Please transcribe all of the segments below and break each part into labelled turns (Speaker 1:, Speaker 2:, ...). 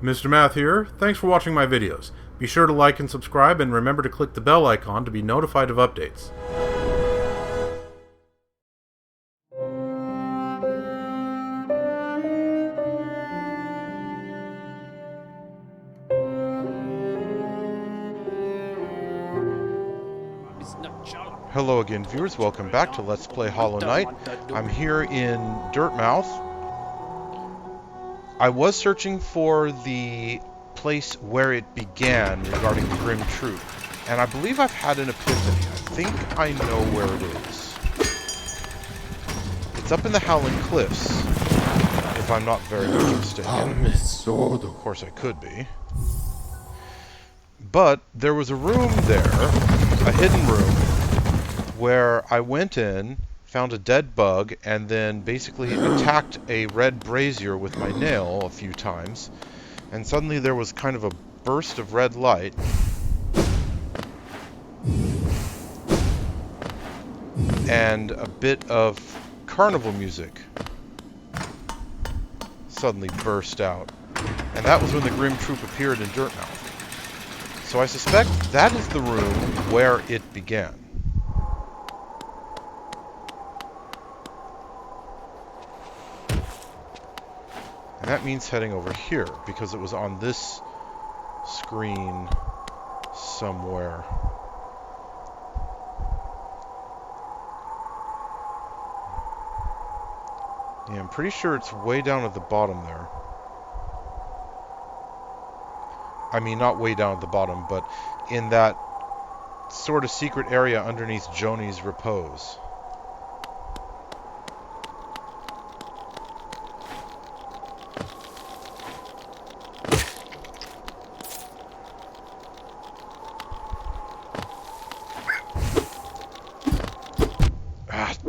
Speaker 1: Mr. Math here. Thanks for watching my videos. Be sure to like and subscribe, and remember to click the bell icon to be notified of updates.
Speaker 2: Hello again, viewers. Welcome back to Let's Play Hollow Knight. I'm here in Dirtmouth. I was searching for the place where it began regarding the Grimm Troupe, and I believe I've had an epiphany. I think I know where it is. It's up in the Howling Cliffs, if I'm not very much mistaken. Of course I could be. But there was a room there, a hidden room, where I went in, found a dead bug, and then basically attacked a red brazier with my nail a few times, and suddenly there was kind of a burst of red light, and a bit of carnival music suddenly burst out, and that was when the Grimm Troupe appeared in Dirtmouth. So I suspect that is the room where it began. And that means heading over here, because it was on this screen somewhere. Yeah, I'm pretty sure it's way down at the bottom there. I mean, not way down at the bottom, but in that sort of secret area underneath Joni's repose.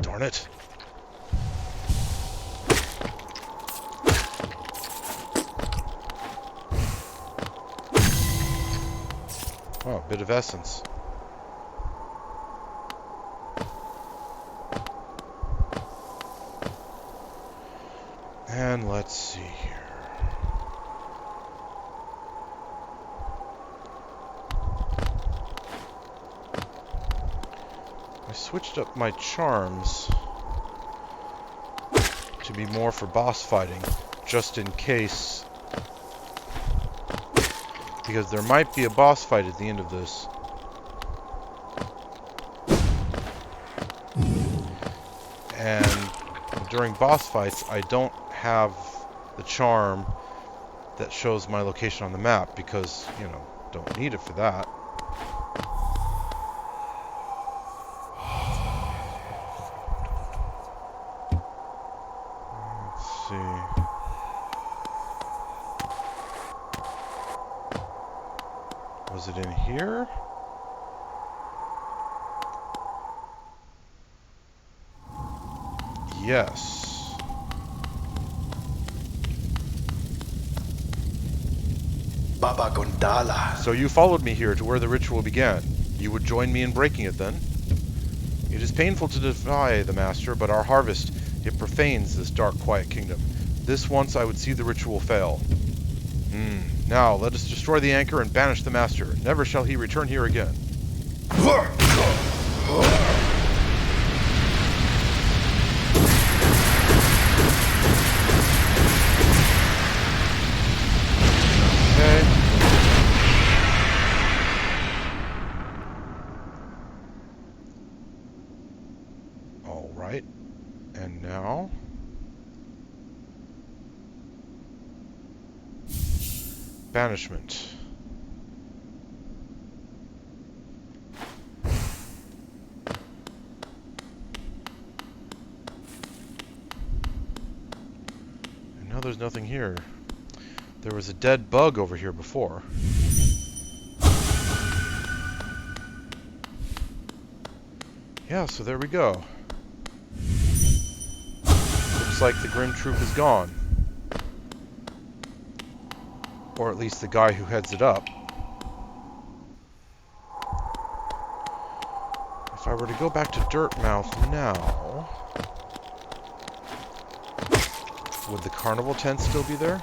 Speaker 2: Darn it. Oh, a bit of essence. And let's see here. I switched up my charms to be more for boss fighting, just in case, because there might be a boss fight at the end of this. And during boss fights, I don't have the charm that shows my location on the map, because, you know, don't need it for that. Was it in here? Yes.
Speaker 3: Baba Gondala.
Speaker 2: So you followed me here to where the ritual began. You would join me in breaking it then? It is painful to defy the Master, but our harvest, it profanes this dark, quiet kingdom. This once I would see the ritual fail. Now, let us destroy the anchor and banish the Master. Never shall he return here again. Okay. All right. And now... banishment. And now there's nothing here. There was a dead bug over here before. Yeah, so there we go. Looks like the Grimm Troupe is gone. Or at least the guy who heads it up. If I were to go back to Dirtmouth now, would the carnival tent still be there?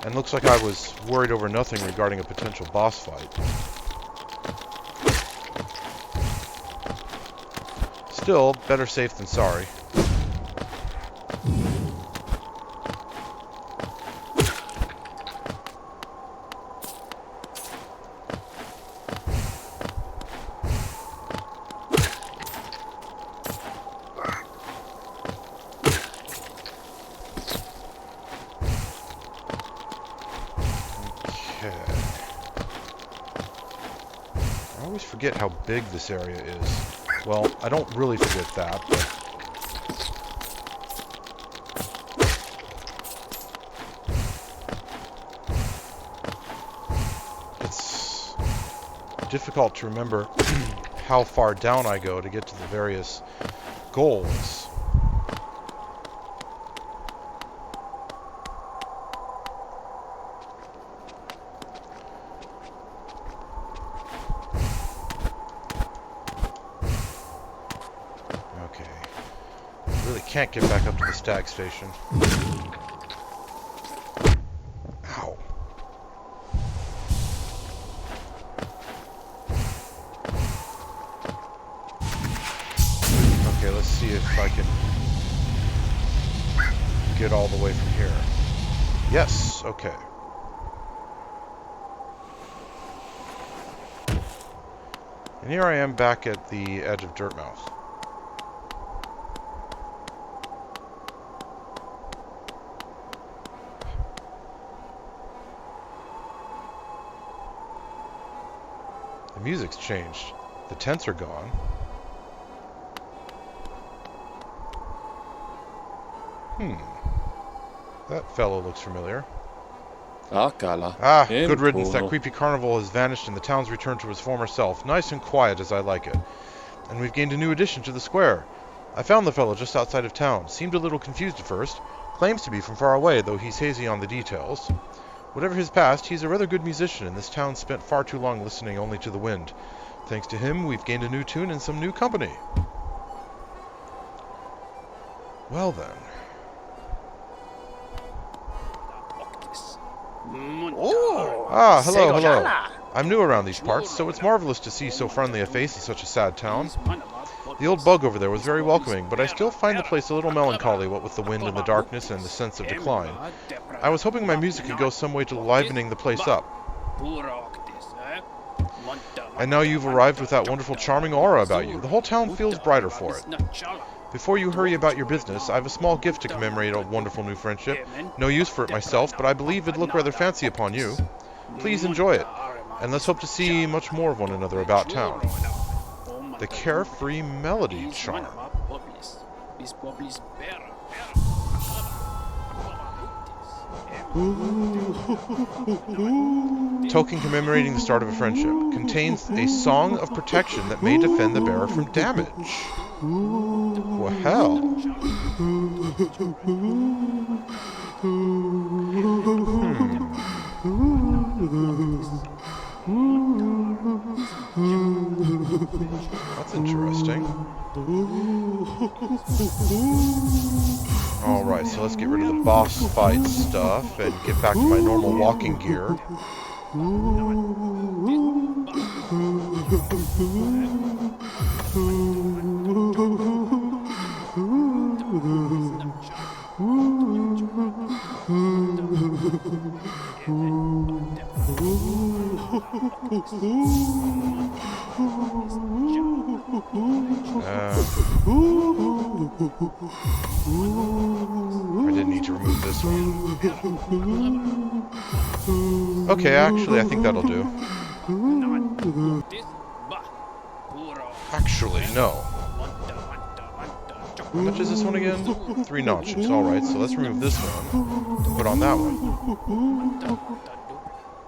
Speaker 2: And looks like I was worried over nothing regarding a potential boss fight. Still, better safe than sorry. I always forget how big this area is. Well, I don't really forget that, but... it's difficult to remember how far down I go to get to the various goals. Can't get back up to the stag station. Ow. Okay, let's see if I can get all the way from here. Yes, okay. And here I am back at the edge of Dirtmouth. The music's changed. The tents are gone. That fellow looks familiar. Ah, good riddance. That creepy carnival has vanished and the town's returned to its former self. Nice and quiet as I like it. And we've gained a new addition to the square. I found the fellow just outside of town. Seemed a little confused at first. Claims to be from far away, though he's hazy on the details. Whatever his past, he's a rather good musician, and this town spent far too long listening only to the wind. Thanks to him, we've gained a new tune and some new company. Well then.
Speaker 3: Oh!
Speaker 2: Ah, hello, hello. I'm new around these parts, so it's marvelous to see so friendly a face in such a sad town. The old bug over there was very welcoming, but I still find the place a little melancholy, what with the wind and the darkness and the sense of decline. I was hoping my music could go some way to livening the place up. And now you've arrived with that wonderful charming aura about you. The whole town feels brighter for it. Before you hurry about your business, I have a small gift to commemorate a wonderful new friendship. No use for it myself, but I believe it'd look rather fancy upon you. Please enjoy it, and let's hope to see much more of one another about town. The Carefree Melody Charm. Token commemorating the start of a friendship. Contains a song of protection that may defend the bearer from damage. Well, hell. That's interesting. Alright, so let's get rid of the boss fight stuff and get back to my normal walking gear. I didn't need to remove this one. Okay, actually, I think that'll do. Actually, no. How much is this one again? 3 notches. Alright, so let's remove this one and put on that one.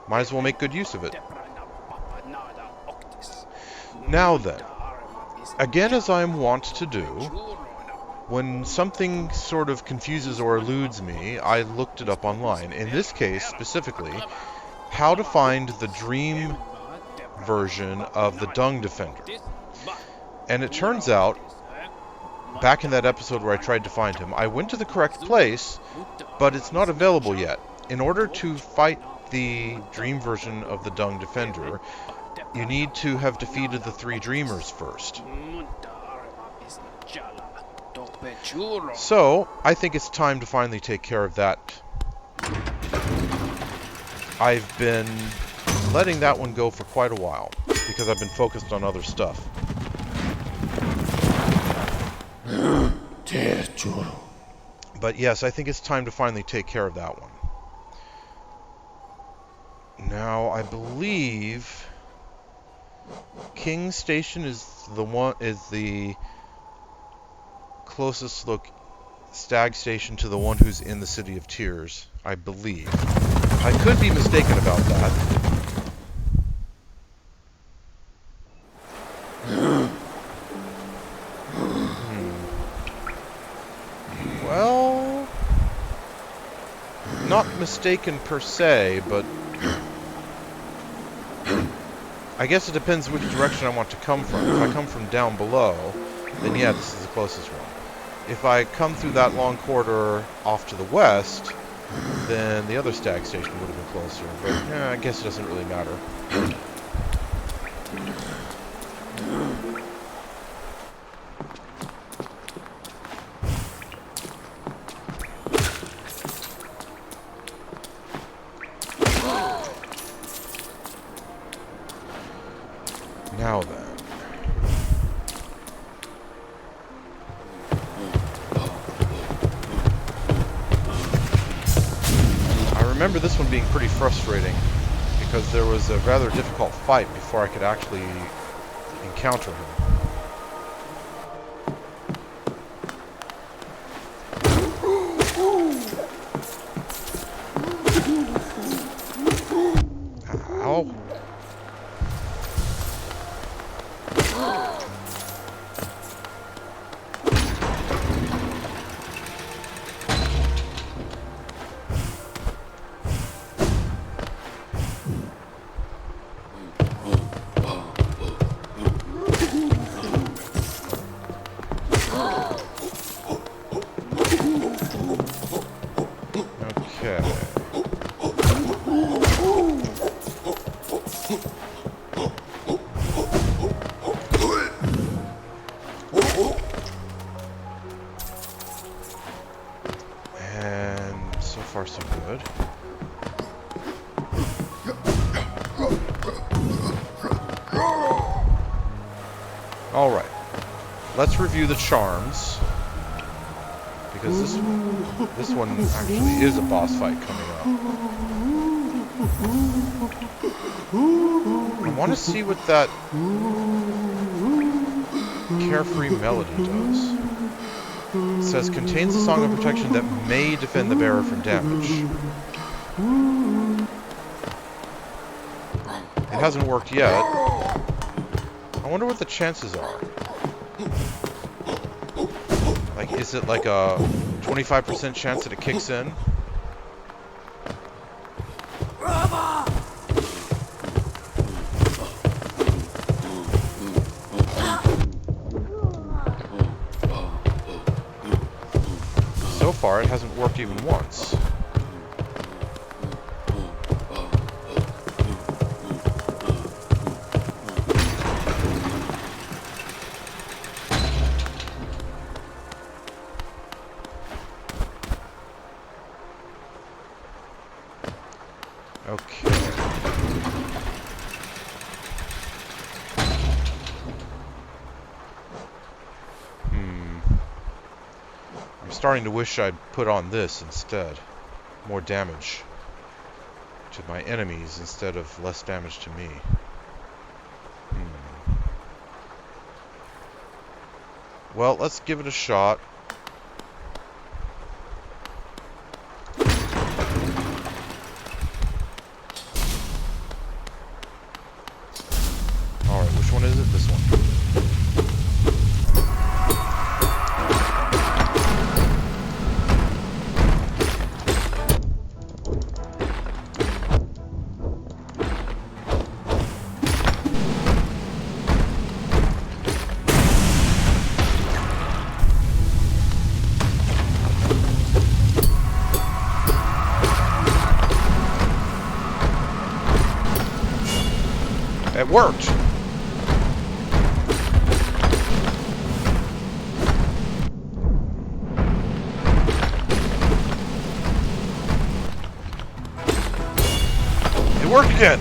Speaker 2: Might as well make good use of it. Now then, again as I am wont to do, when something sort of confuses or eludes me, I looked it up online. In this case, specifically, how to find the dream version of the Dung Defender. And it turns out, back in that episode where I tried to find him, I went to the correct place, but it's not available yet. in order to fight the dream version of the Dung Defender, you need to have defeated the 3 dreamers first. So, I think it's time to finally take care of that. I've been letting that one go for quite a while, because I've been focused on other stuff. But yes, I think it's time to finally take care of that one. Now, I believe King Station is the closest stag station to the one who's in the City of Tears, I believe. I could be mistaken about that. Well, not mistaken per se, but I guess it depends which direction I want to come from. If I come from down below, then yeah, this is the closest one. If I come through that long corridor off to the west, then the other stag station would have been closer. But yeah, I guess it doesn't really matter. Now then. I remember this one being pretty frustrating because there was a rather difficult fight before I could actually encounter him. Ow. Far so good. Alright. Let's review the charms. Because this one actually is a boss fight coming up. I want to see what that carefree melody does. It says, contains a song of protection that may defend the bearer from damage. It hasn't worked yet. I wonder what the chances are. Like, is it like a 25% chance that it kicks in? So far, it hasn't worked even once. Okay. I'm starting to wish I'd put on this instead. More damage to my enemies instead of less damage to me. Well, let's give it a shot. Alright, which one is it? This one. It worked! It worked again!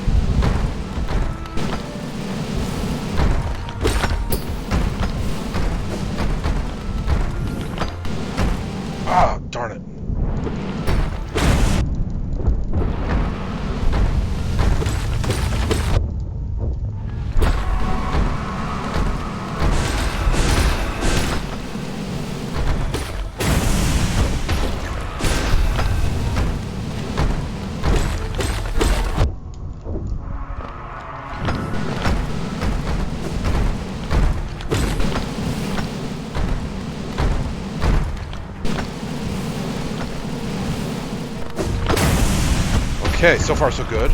Speaker 2: Ah, darn it. Okay, so far so good.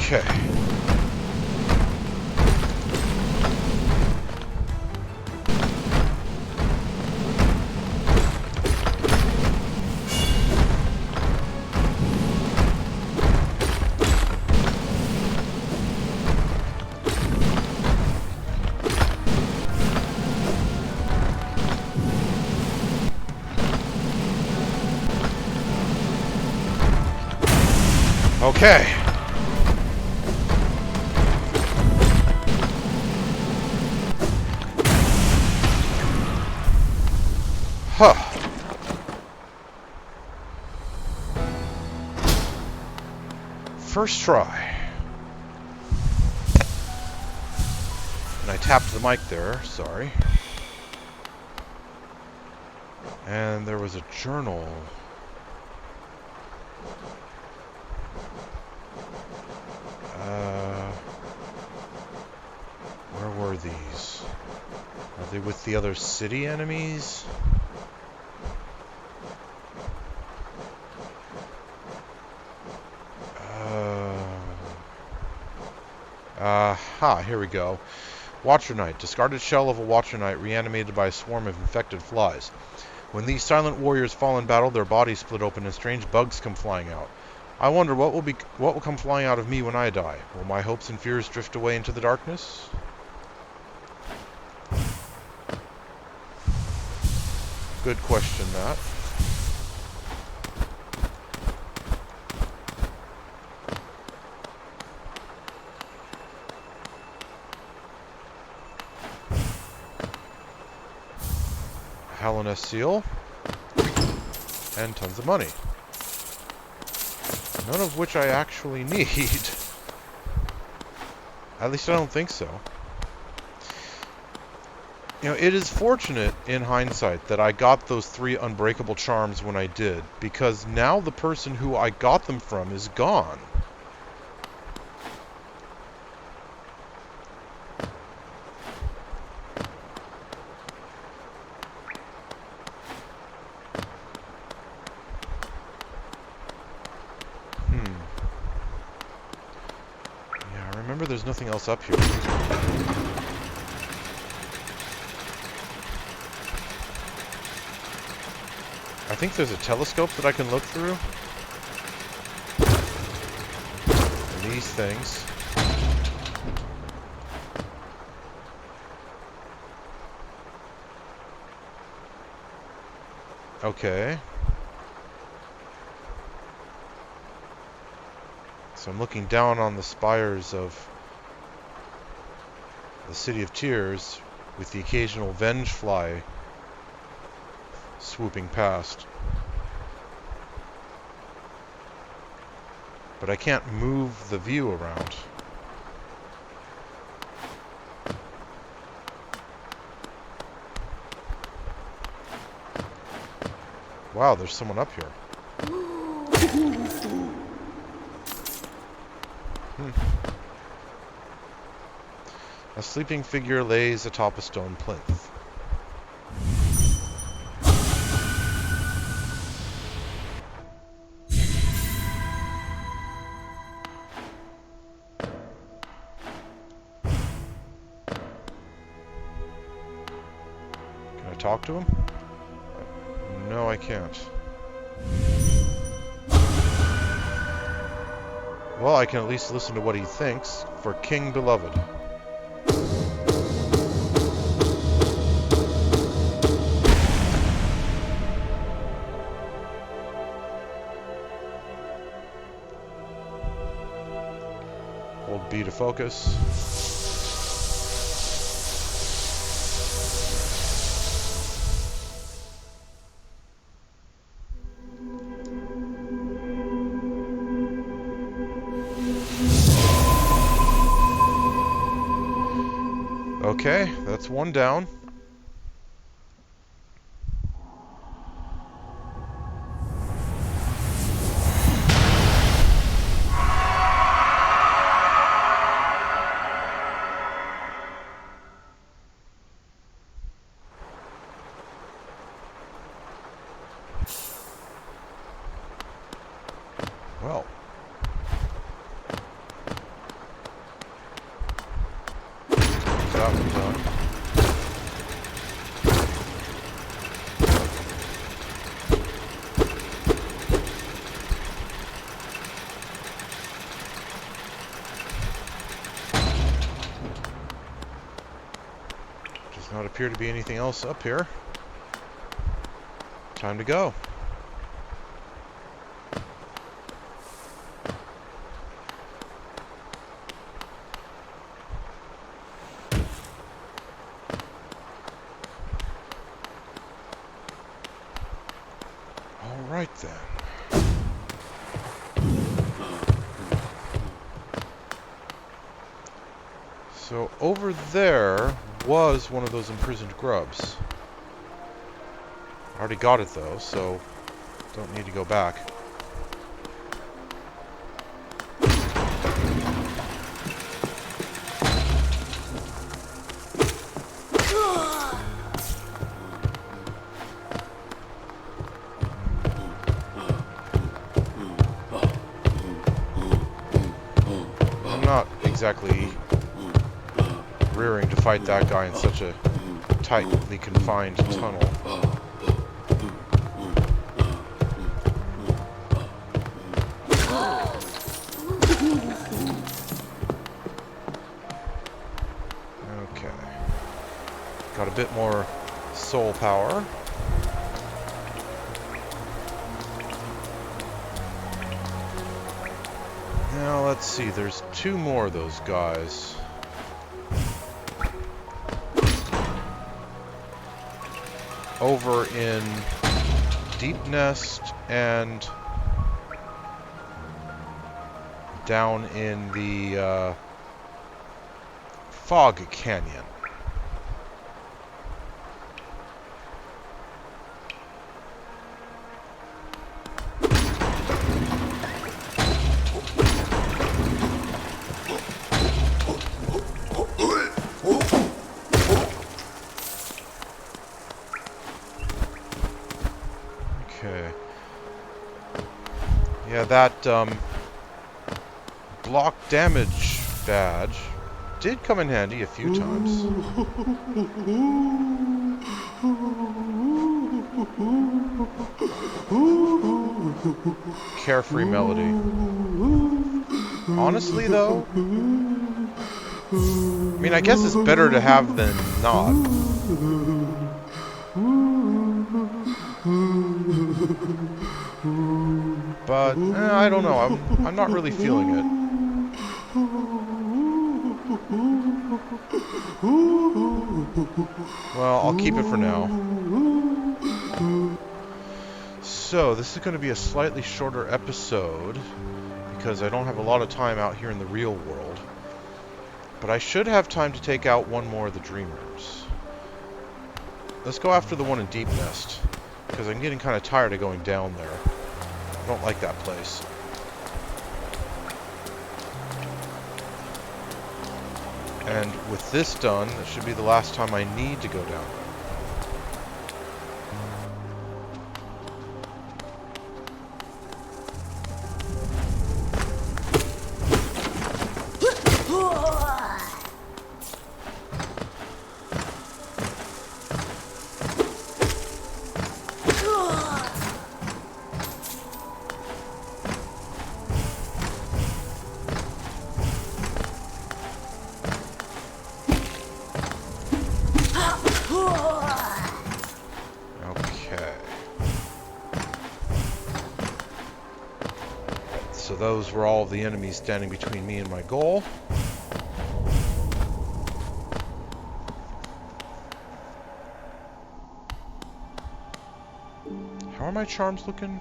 Speaker 2: Okay. Okay. Huh. First try. And I tapped the mic there, sorry. And there was a journal. Where were these? Are they with the other city enemies? Aha, here we go. Watcher Knight. Discarded shell of a Watcher Knight reanimated by a swarm of infected flies. When these silent warriors fall in battle, their bodies split open and strange bugs come flying out. I wonder what will come flying out of me when I die. Will my hopes and fears drift away into the darkness? Good question, that. Hallownest seal. And tons of money. None of which I actually need. At least I don't think so. You know, it is fortunate in hindsight that I got those 3 unbreakable charms when I did, because now the person who I got them from is gone. Remember, there's nothing else up here. I think there's a telescope that I can look through. And these things. Okay. So I'm looking down on the spires of the City of Tears with the occasional Venge fly swooping past. But I can't move the view around. Wow, there's someone up here. A sleeping figure lays atop a stone plinth. Can I talk to him? No, I can't. Well, I can at least listen to what he thinks. For King Beloved. Hold B to focus. Okay, that's one down. Well. That one done. Does not appear to be anything else up here. Time to go. Right then. So over there was one of those imprisoned grubs. I already got it though, so don't need to go back. Not exactly rearing to fight that guy in such a tightly confined tunnel. Okay. Got a bit more soul power. Now, let's see, there's two more of those guys. Over in Deep Nest and down in the Fog Canyon. Yeah, that block damage badge did come in handy a few times. Carefree melody. Honestly, though, I mean, I guess it's better to have than not. But I don't know. I'm not really feeling it. Well, I'll keep it for now. So this is going to be a slightly shorter episode because I don't have a lot of time out here in the real world. But I should have time to take out one more of the Dreamers. Let's go after the one in Deep Nest because I'm getting kind of tired of going down there. I don't like that place. And with this done, it should be the last time I need to go down there. So those were all of the enemies standing between me and my goal. How are my charms looking?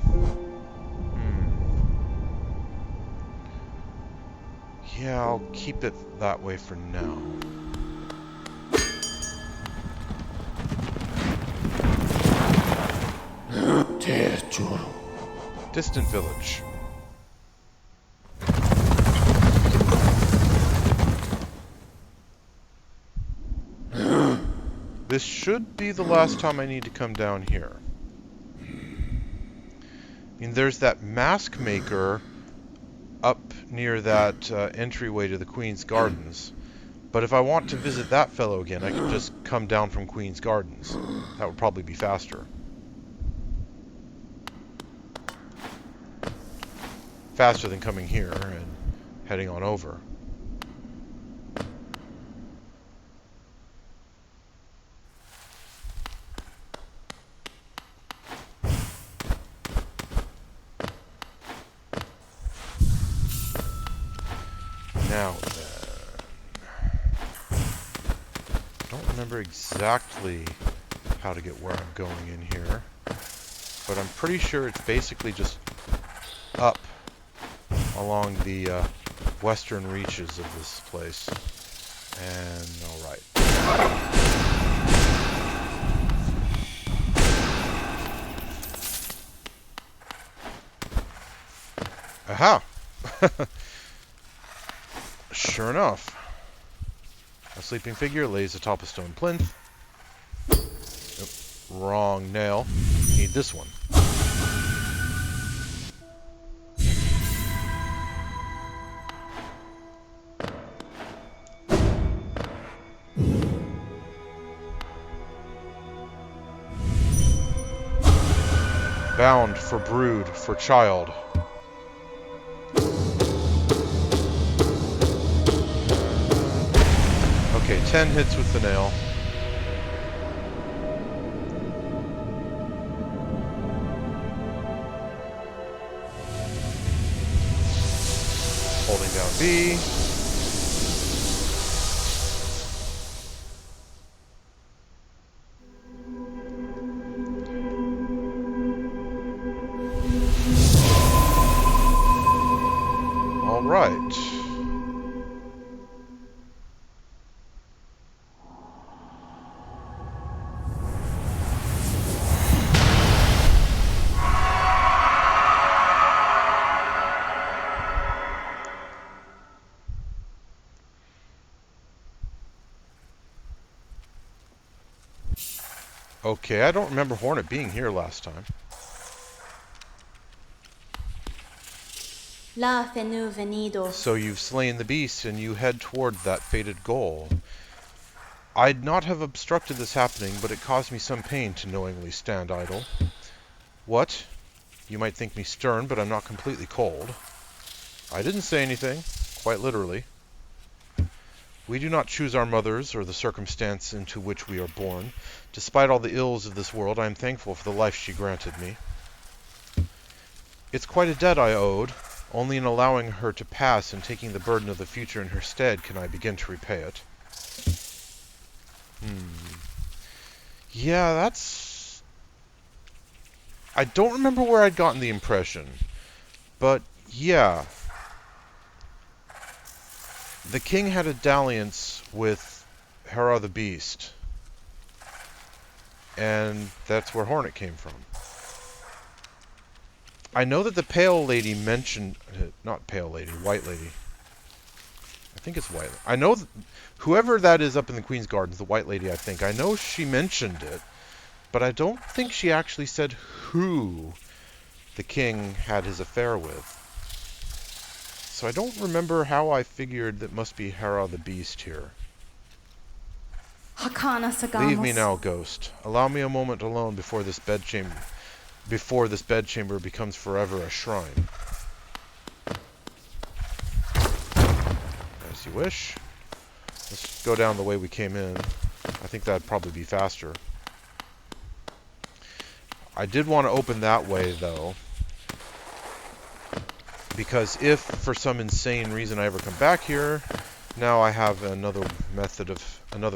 Speaker 2: Yeah, I'll keep it that way for now. Distant village. This should be the last time I need to come down here. I mean, there's that mask maker up near that entryway to the Queen's Gardens. But if I want to visit that fellow again, I can just come down from Queen's Gardens. That would probably be faster. Faster than coming here and heading on over. Now then, I don't remember exactly how to get where I'm going in here, but I'm pretty sure it's basically just up along the western reaches of this place. And alright. Aha! Sure enough. A sleeping figure lays atop a stone plinth. Oop, wrong nail. Need this one. Bound for brood for child. Okay, 10 hits with the nail. Holding down B. All right. Okay, I don't remember Hornet being here last time. So you've slain the beast and you head toward that fated goal. I'd not have obstructed this happening, but it caused me some pain to knowingly stand idle. What? You might think me stern, but I'm not completely cold. I didn't say anything, quite literally. We do not choose our mothers or the circumstance into which we are born. Despite all the ills of this world, I am thankful for the life she granted me. It's quite a debt I owed. Only in allowing her to pass and taking the burden of the future in her stead can I begin to repay it. Yeah, that's... I don't remember where I'd gotten the impression. But, yeah. The king had a dalliance with Hera the Beast. And that's where Hornet came from. I know that the Pale Lady mentioned... not Pale Lady, White Lady. I think it's White. I know whoever that is up in the Queen's Gardens, the White Lady, I think. I know she mentioned it, but I don't think she actually said who the king had his affair with. So I don't remember how I figured that must be Hera the Beast here. Leave me now, ghost. Allow me a moment alone before this bedchamber becomes forever a shrine. As you wish. Let's go down the way we came in. I think that'd probably be faster. I did want to open that way, though, because if for some insane reason I ever come back here, now I have another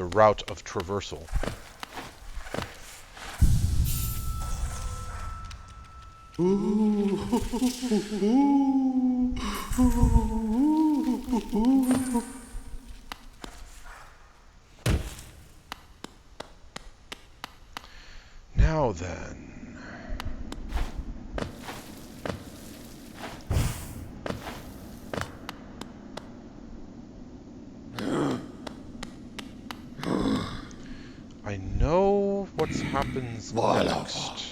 Speaker 2: route of traversal. Now then. I know what happens next.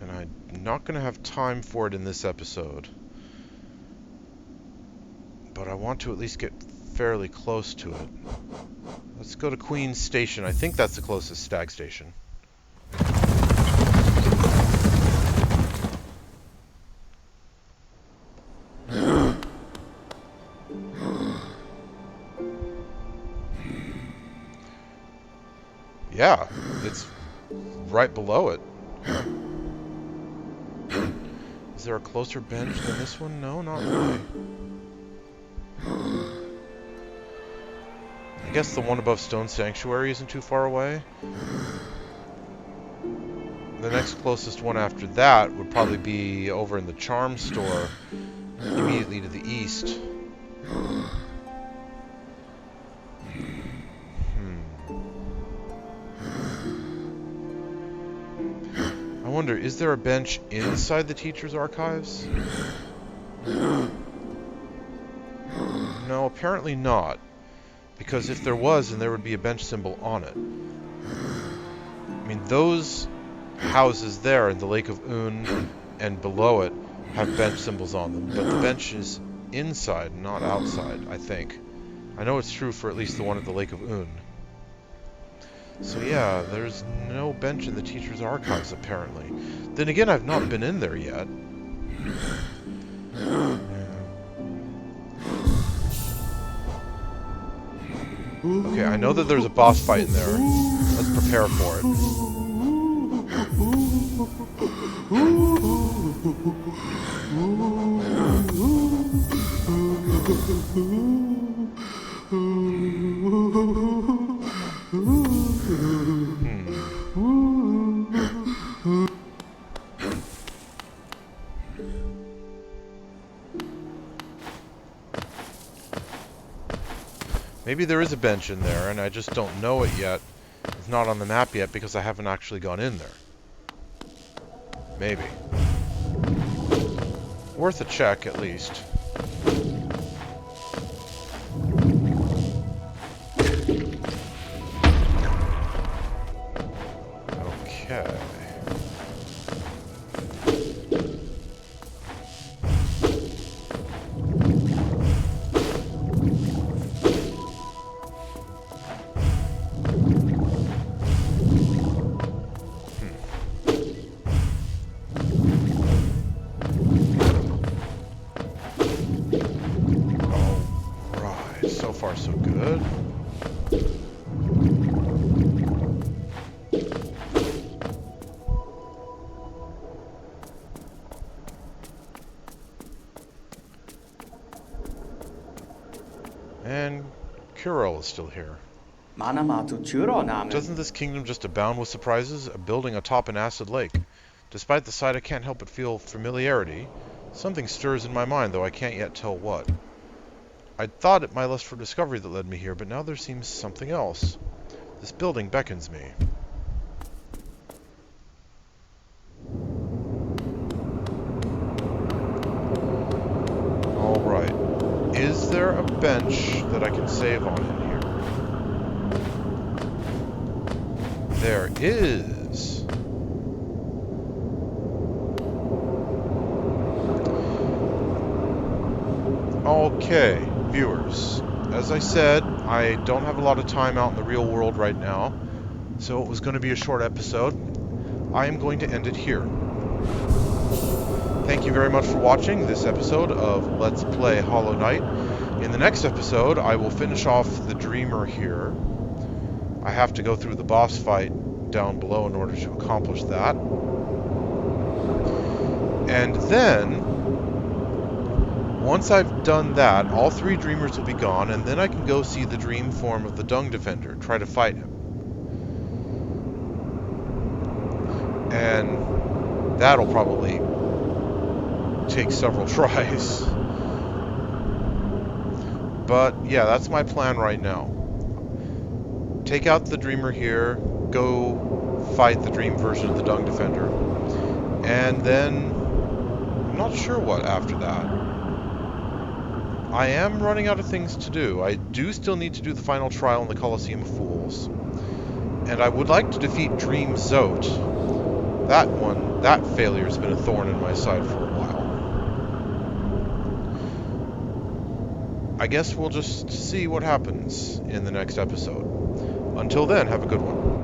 Speaker 2: And I'm not going to have time for it in this episode. But I want to at least get fairly close to it. Let's go to Queen's Station. I think that's the closest stag station. Yeah, it's right below it. Is there a closer bench than this one? No, not really. I guess the one above Stone Sanctuary isn't too far away. The next closest one after that would probably be over in the charm store, immediately to the east. I wonder, is there a bench inside the teacher's archives? No, apparently not. Because if there was, then there would be a bench symbol on it. I mean, those houses there in the Lake of Un and below it have bench symbols on them, but the bench is inside, not outside, I think. I know it's true for at least the one at the Lake of Un. So yeah, there's no bench in the teacher's archives, apparently. Then again, I've not been in there yet. Okay, I know that there's a boss fight in there. Let's prepare for it. Maybe there is a bench in there, and I just don't know it yet. It's not on the map yet because I haven't actually gone in there. Maybe. Worth a check, at least. Okay. So good. And Kuril is still here. Doesn't this kingdom just abound with surprises? A building atop an acid lake. Despite the sight, I can't help but feel familiarity. Something stirs in my mind, though I can't yet tell what. I'd thought it my lust for discovery that led me here, but now there seems something else. This building beckons me. Is there a bench that I can save on in here? There is. Okay, viewers. As I said, I don't have a lot of time out in the real world right now, so it was going to be a short episode. I am going to end it here. Thank you very much for watching this episode of Let's Play Hollow Knight. In the next episode, I will finish off the Dreamer here. I have to go through the boss fight down below in order to accomplish that. And then, once I've done that, all 3 Dreamers will be gone, and then I can go see the dream form of the Dung Defender, try to fight him. And that'll probably take several tries. But yeah, that's my plan right now. Take out the Dreamer here, go fight the dream version of the Dung Defender, and then I'm not sure what after that. I am running out of things to do. I do still need to do the final trial in the Colosseum of Fools, and I would like to defeat Dream Zote. That failure's been a thorn in my side for a while. I guess we'll just see what happens in the next episode. Until then, have a good one.